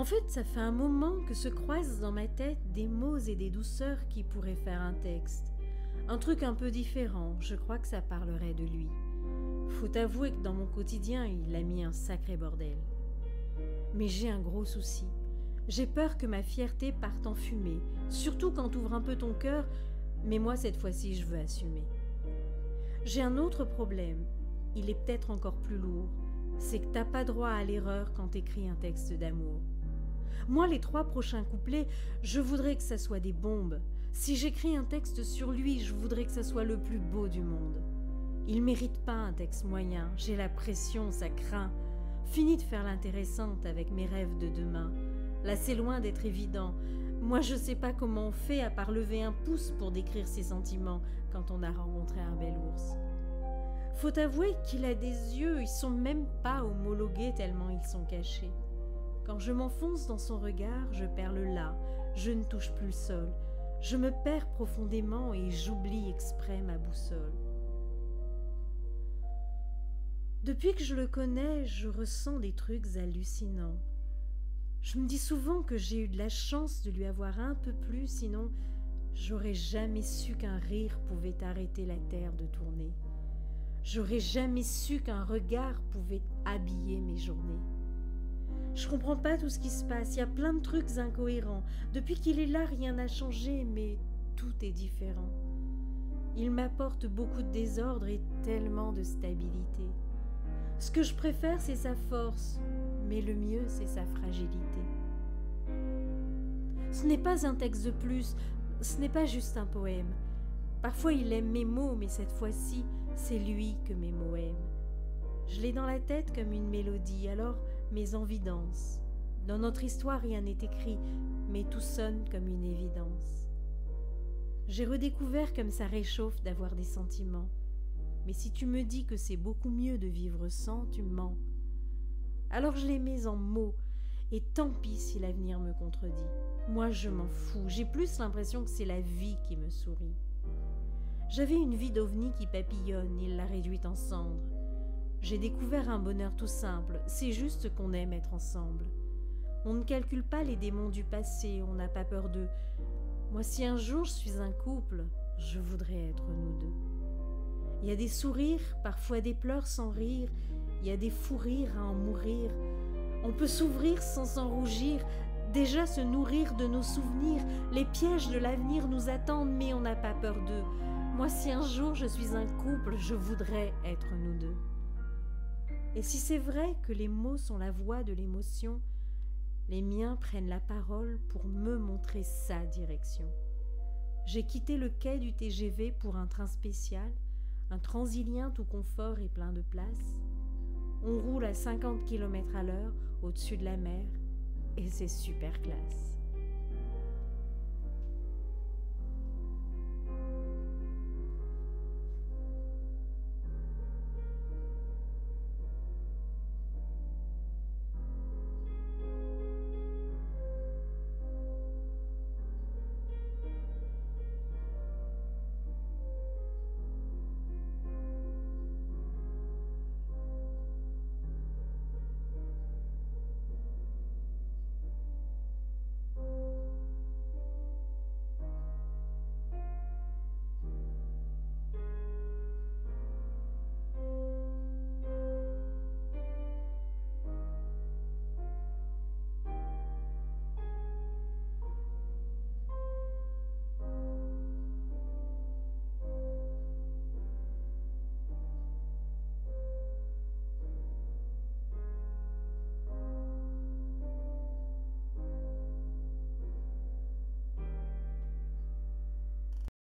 En fait, ça fait un moment que se croisent dans ma tête des mots et des douceurs qui pourraient faire un texte. Un truc un peu différent, je crois que ça parlerait de lui. Faut avouer que dans mon quotidien, il a mis un sacré bordel. Mais j'ai un gros souci. J'ai peur que ma fierté parte en fumée, surtout quand t'ouvres un peu ton cœur, mais moi cette fois-ci je veux assumer. J'ai un autre problème, il est peut-être encore plus lourd, c'est que t'as pas droit à l'erreur quand t'écris un texte d'amour. Moi, les 3 prochains couplets, je voudrais que ça soit des bombes. Si j'écris un texte sur lui, je voudrais que ça soit le plus beau du monde. Il mérite pas un texte moyen, j'ai la pression, ça craint. Fini de faire l'intéressante avec mes rêves de demain. Là, c'est loin d'être évident. Moi, je sais pas comment on fait à part lever un pouce pour décrire ses sentiments quand on a rencontré un bel ours. Faut avouer qu'il a des yeux, ils sont même pas homologués tellement ils sont cachés. Quand je m'enfonce dans son regard, je perds le là, je ne touche plus le sol. Je me perds profondément et j'oublie exprès ma boussole. Depuis que je le connais, je ressens des trucs hallucinants. Je me dis souvent que j'ai eu de la chance de lui avoir un peu plu, sinon j'aurais jamais su qu'un rire pouvait arrêter la terre de tourner. J'aurais jamais su qu'un regard pouvait habiller mes journées. Je comprends pas tout ce qui se passe, il y a plein de trucs incohérents. Depuis qu'il est là, rien n'a changé, mais tout est différent. Il m'apporte beaucoup de désordre et tellement de stabilité. Ce que je préfère, c'est sa force, mais le mieux, c'est sa fragilité. Ce n'est pas un texte de plus, ce n'est pas juste un poème. Parfois, il aime mes mots, mais cette fois-ci, c'est lui que mes mots aiment. Je l'ai dans la tête comme une mélodie, alors mes envies dansent. Dans notre histoire, rien n'est écrit, mais tout sonne comme une évidence. J'ai redécouvert comme ça réchauffe d'avoir des sentiments. Mais si tu me dis que c'est beaucoup mieux de vivre sans, tu mens. Alors je les mets en mots, et tant pis si l'avenir me contredit. Moi je m'en fous, j'ai plus l'impression que c'est la vie qui me sourit. J'avais une vie d'ovni qui papillonne, il l'a réduite en cendres. J'ai découvert un bonheur tout simple, c'est juste qu'on aime être ensemble. On ne calcule pas les démons du passé, on n'a pas peur d'eux. Moi, si un jour je suis un couple, je voudrais être nous deux. Il y a des sourires, parfois des pleurs sans rire, il y a des fous rires à en mourir. On peut s'ouvrir sans s'en rougir, déjà se nourrir de nos souvenirs. Les pièges de l'avenir nous attendent, mais on n'a pas peur d'eux. Moi, si un jour je suis un couple, je voudrais être nous deux. Et si c'est vrai que les mots sont la voix de l'émotion, les miens prennent la parole pour me montrer sa direction. J'ai quitté le quai du TGV pour un train spécial, un transilien tout confort et plein de place. On roule à 50 km/h au-dessus de la mer et c'est super classe.